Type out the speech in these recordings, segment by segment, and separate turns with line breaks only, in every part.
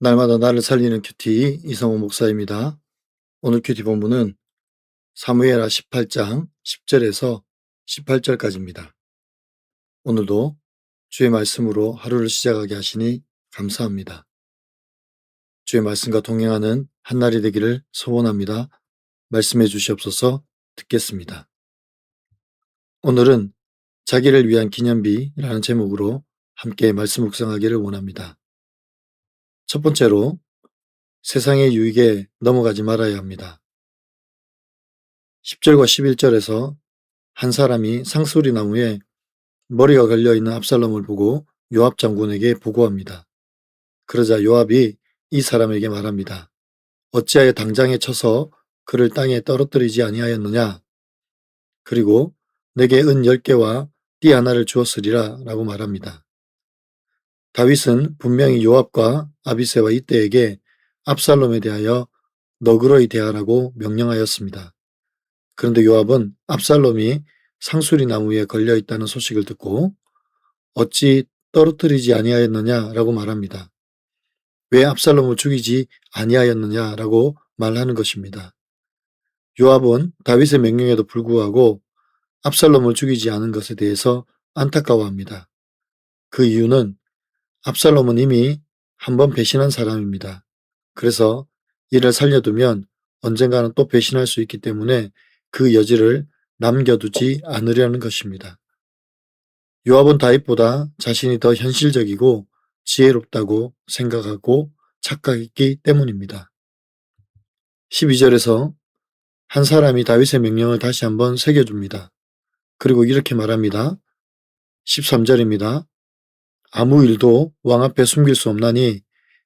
날마다 나를 살리는 큐티 이성호 목사입니다. 오늘 큐티 본문은 사무엘하 18장 10절에서 18절까지입니다. 오늘도 주의 말씀으로 하루를 시작하게 하시니 감사합니다. 주의 말씀과 동행하는 한날이 되기를 소원합니다. 말씀해 주시옵소서. 듣겠습니다. 오늘은 자기를 위한 기념비라는 제목으로 함께 말씀 묵상하기를 원합니다. 첫 번째로 세상의 유익에 넘어가지 말아야 합니다. 10절과 11절에서 한 사람이 상수리 나무에 머리가 걸려있는 압살롬을 보고 요압 장군에게 보고합니다. 그러자 요압이 이 사람에게 말합니다. 어찌하여 당장에 쳐서 그를 땅에 떨어뜨리지 아니하였느냐? 그리고 내게 은 10개와 띠 하나를 주었으리라 라고 말합니다. 다윗은 분명히 요압과 아비새와 이때에게 압살롬에 대하여 너그러이 대하라고 명령하였습니다. 그런데 요압은 압살롬이 상수리 나무 위에 걸려 있다는 소식을 듣고 어찌 떨어뜨리지 아니하였느냐라고 말합니다. 왜 압살롬을 죽이지 아니하였느냐라고 말하는 것입니다. 요압은 다윗의 명령에도 불구하고 압살롬을 죽이지 않은 것에 대해서 안타까워합니다. 그 이유는 압살롬은 이미 한번 배신한 사람입니다. 그래서 이를 살려두면 언젠가는 또 배신할 수 있기 때문에 그 여지를 남겨두지 않으려는 것입니다. 요압은 다윗보다 자신이 더 현실적이고 지혜롭다고 생각하고 착각했기 때문입니다. 12절에서 한 사람이 다윗의 명령을 다시 한번 새겨줍니다. 그리고 이렇게 말합니다. 13절입니다. 아무 일도 왕 앞에 숨길 수 없나니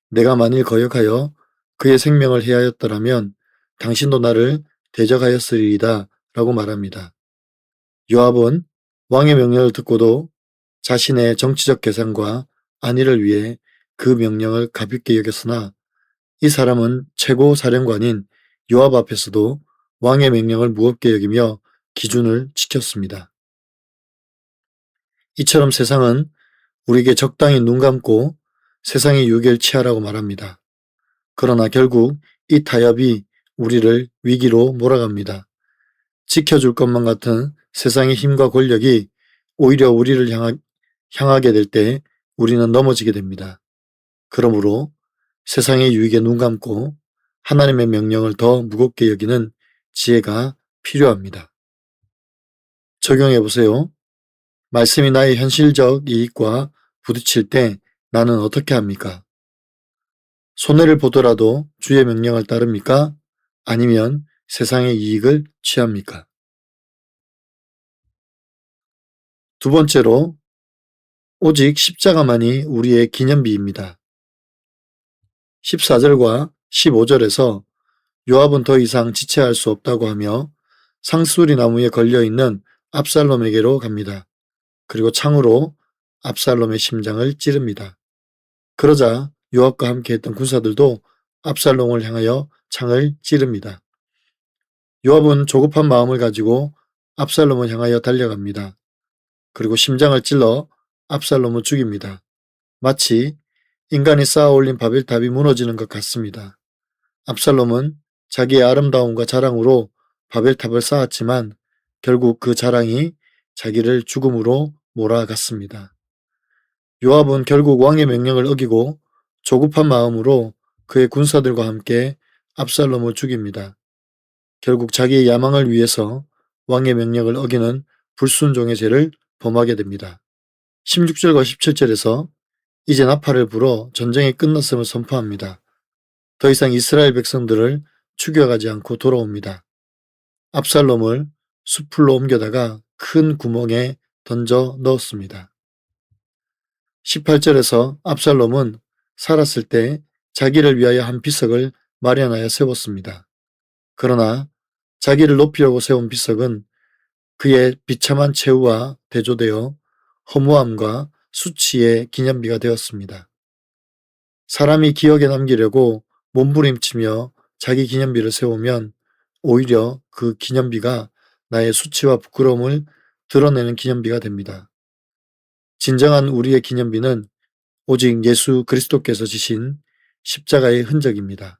내가 만일 거역하여 그의 생명을 해하였더라면 당신도 나를 대적하였으리이다 라고 말합니다. 요압은 왕의 명령을 듣고도 자신의 정치적 계산과 안위를 위해 그 명령을 가볍게 여겼으나 이 사람은 최고 사령관인 요압 앞에서도 왕의 명령을 무겁게 여기며 기준을 지켰습니다. 이처럼 세상은 우리에게 적당히 눈 감고 세상의 유익을 취하라고 말합니다. 그러나 결국 이 타협이 우리를 위기로 몰아갑니다. 지켜줄 것만 같은 세상의 힘과 권력이 오히려 우리를 향하게 될 때 우리는 넘어지게 됩니다. 그러므로 세상의 유익에 눈 감고 하나님의 명령을 더 무겁게 여기는 지혜가 필요합니다. 적용해 보세요. 말씀이 나의 현실적 이익과 부딪힐 때 나는 어떻게 합니까? 손해를 보더라도 주의 명령을 따릅니까? 아니면 세상의 이익을 취합니까? 두 번째로 오직 십자가만이 우리의 기념비입니다. 14절과 15절에서 요압은 더 이상 지체할 수 없다고 하며 상수리 나무에 걸려있는 압살롬에게로 갑니다. 그리고 창으로 압살롬의 심장을 찌릅니다. 그러자 요압과 함께 했던 군사들도 압살롬을 향하여 창을 찌릅니다. 요압은 조급한 마음을 가지고 압살롬을 향하여 달려갑니다. 그리고 심장을 찔러 압살롬을 죽입니다. 마치 인간이 쌓아올린 바벨탑이 무너지는 것 같습니다. 압살롬은 자기의 아름다움과 자랑으로 바벨탑을 쌓았지만 결국 그 자랑이 자기를 죽음으로 몰아갔습니다. 요압은 결국 왕의 명령을 어기고 조급한 마음으로 그의 군사들과 함께 압살롬을 죽입니다. 결국 자기의 야망을 위해서 왕의 명령을 어기는 불순종의 죄를 범하게 됩니다. 16절과 17절에서 이제 나팔을 불어 전쟁이 끝났음을 선포합니다. 더 이상 이스라엘 백성들을 죽여가지 않고 돌아옵니다. 압살롬을 숲으로 옮겨다가 큰 구멍에 던져 넣었습니다. 18절에서 압살롬은 살았을 때 자기를 위하여 한 비석을 마련하여 세웠습니다. 그러나 자기를 높이려고 세운 비석은 그의 비참한 최후와 대조되어 허무함과 수치의 기념비가 되었습니다. 사람이 기억에 남기려고 몸부림치며 자기 기념비를 세우면 오히려 그 기념비가 나의 수치와 부끄러움을 드러내는 기념비가 됩니다. 진정한 우리의 기념비는 오직 예수 그리스도께서 지신 십자가의 흔적입니다.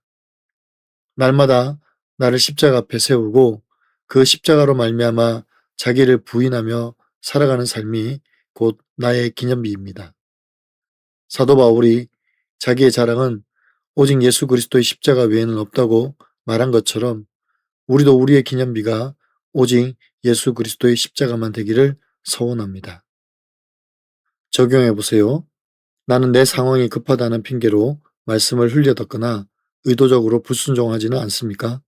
날마다 나를 십자가 앞에 세우고 그 십자가로 말미암아 자기를 부인하며 살아가는 삶이 곧 나의 기념비입니다. 사도 바울이 자기의 자랑은 오직 예수 그리스도의 십자가 외에는 없다고 말한 것처럼 우리도 우리의 기념비가 오직 예수 그리스도의 십자가만 되기를 서원합니다. 적용해 보세요. 나는 내 상황이 급하다는 핑계로 말씀을 흘려듣거나 의도적으로 불순종하지는 않습니까?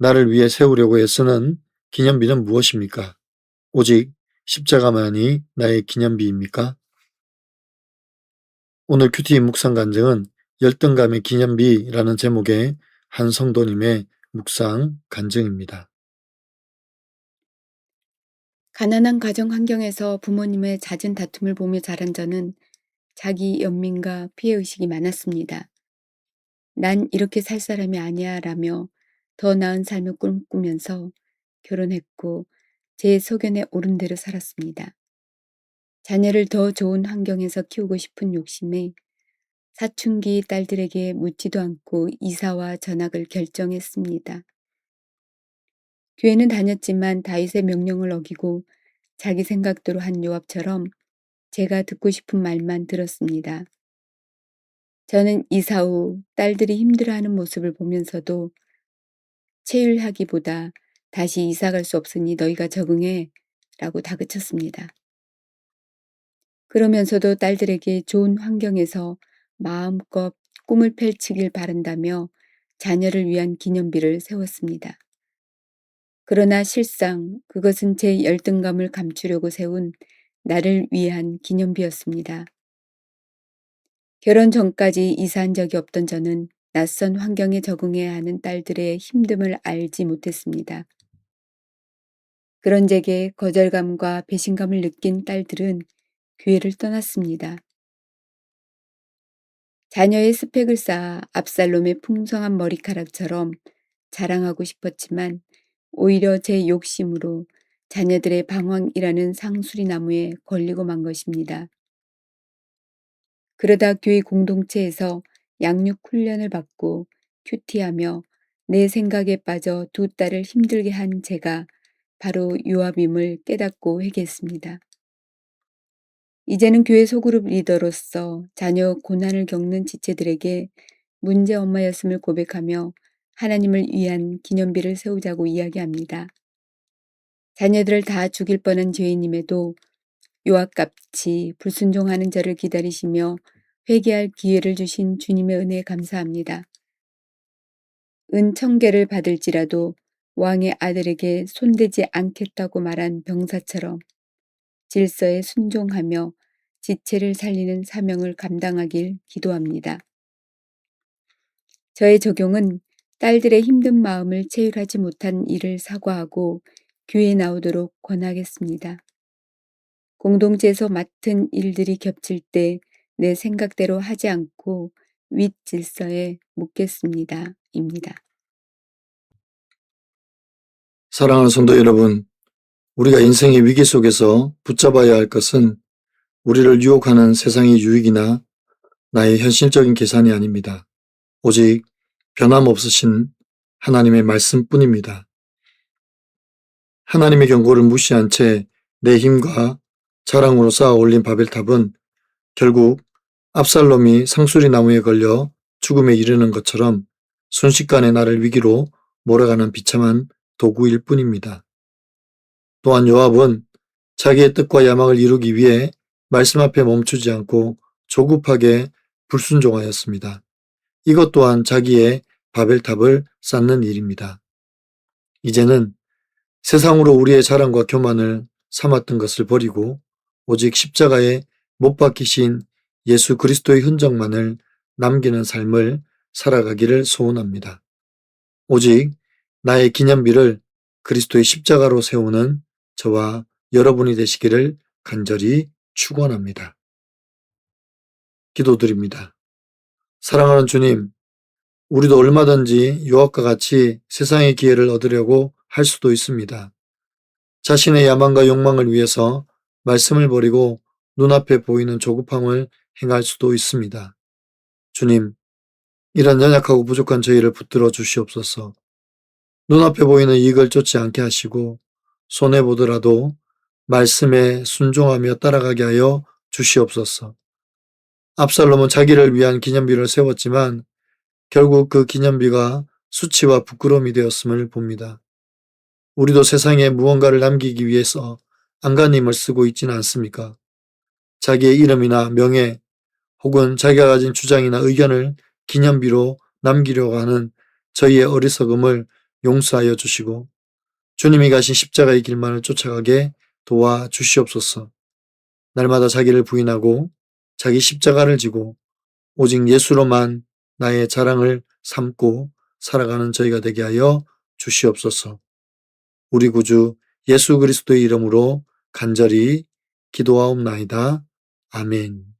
나를 위해 세우려고 애쓰는 기념비는 무엇입니까? 오직 십자가만이 나의 기념비입니까? 오늘 큐티 묵상 간증은 열등감의 기념비라는 제목의 한 성도님의 묵상 간증입니다.
가난한 가정 환경에서 부모님의 잦은 다툼을 보며 자란 저는 자기 연민과 피해의식이 많았습니다. 난 이렇게 살 사람이 아니야 라며 더 나은 삶을 꿈꾸면서 결혼했고 제 소견에 옳은 대로 살았습니다. 자녀를 더 좋은 환경에서 키우고 싶은 욕심에 사춘기 딸들에게 묻지도 않고 이사와 전학을 결정했습니다. 교회는 다녔지만 다윗의 명령을 어기고 자기 생각대로 한 요압처럼 제가 듣고 싶은 말만 들었습니다. 저는 이사 후 딸들이 힘들어하는 모습을 보면서도 체휼하기보다 다시 이사 갈 수 없으니 너희가 적응해 라고 다그쳤습니다. 그러면서도 딸들에게 좋은 환경에서 마음껏 꿈을 펼치길 바란다며 자녀를 위한 기념비를 세웠습니다. 그러나 실상 그것은 제 열등감을 감추려고 세운 나를 위한 기념비였습니다. 결혼 전까지 이사한 적이 없던 저는 낯선 환경에 적응해야 하는 딸들의 힘듦을 알지 못했습니다. 그런 제게 거절감과 배신감을 느낀 딸들은 교회를 떠났습니다. 자녀의 스펙을 쌓아 압살롬의 풍성한 머리카락처럼 자랑하고 싶었지만 오히려 제 욕심으로 자녀들의 방황이라는 상수리 나무에 걸리고 만 것입니다. 그러다 교회 공동체에서 양육 훈련을 받고 큐티하며 내 생각에 빠져 두 딸을 힘들게 한 제가 바로 요압임을 깨닫고 회개했습니다. 이제는 교회 소그룹 리더로서 자녀 고난을 겪는 지체들에게 문제 엄마였음을 고백하며 하나님을 위한 기념비를 세우자고 이야기합니다. 자녀들을 다 죽일 뻔한 죄인임에도 요압같이 불순종하는 저를 기다리시며 회개할 기회를 주신 주님의 은혜에 감사합니다. 은 1000개를 받을지라도 왕의 아들에게 손대지 않겠다고 말한 병사처럼 질서에 순종하며 지체를 살리는 사명을 감당하길 기도합니다. 저의 적용은 딸들의 힘든 마음을 체휼하지 못한 일을 사과하고 교회에 나오도록 권하겠습니다. 공동체에서 맡은 일들이 겹칠 때 내 생각대로 하지 않고 윗 질서에 묻겠습니다. 입니다.
사랑하는 성도 여러분, 우리가 인생의 위기 속에서 붙잡아야 할 것은 우리를 유혹하는 세상의 유익이나 나의 현실적인 계산이 아닙니다. 오직 변함없으신 하나님의 말씀뿐입니다. 하나님의 경고를 무시한 채 내 힘과 자랑으로 쌓아 올린 바벨탑은 결국 압살롬이 상수리 나무에 걸려 죽음에 이르는 것처럼 순식간에 나를 위기로 몰아가는 비참한 도구일 뿐입니다. 또한 요압은 자기의 뜻과 야망을 이루기 위해 말씀 앞에 멈추지 않고 조급하게 불순종하였습니다. 이것 또한 자기의 바벨탑을 쌓는 일입니다. 이제는 세상으로 우리의 자랑과 교만을 삼았던 것을 버리고 오직 십자가에 못 박히신 예수 그리스도의 흔적만을 남기는 삶을 살아가기를 소원합니다. 오직 나의 기념비를 그리스도의 십자가로 세우는 저와 여러분이 되시기를 간절히 축원합니다. 기도드립니다. 사랑하는 주님, 우리도 얼마든지 요압과 같이 세상의 기회를 얻으려고 할 수도 있습니다. 자신의 야망과 욕망을 위해서 말씀을 버리고 눈앞에 보이는 조급함을 행할 수도 있습니다. 주님, 이런 연약하고 부족한 저희를 붙들어 주시옵소서. 눈앞에 보이는 이익을 쫓지 않게 하시고 손해보더라도 말씀에 순종하며 따라가게 하여 주시옵소서. 압살롬은 자기를 위한 기념비를 세웠지만 결국 그 기념비가 수치와 부끄러움이 되었음을 봅니다. 우리도 세상에 무언가를 남기기 위해서 안간힘을 쓰고 있지는 않습니까? 자기의 이름이나 명예 혹은 자기가 가진 주장이나 의견을 기념비로 남기려고 하는 저희의 어리석음을 용서하여 주시고 주님이 가신 십자가의 길만을 쫓아가게 도와 주시옵소서. 날마다 자기를 부인하고 자기 십자가를 지고 오직 예수로만 나의 자랑을 삼고 살아가는 저희가 되게 하여 주시옵소서. 우리 구주 예수 그리스도의 이름으로 간절히 기도하옵나이다. 아멘.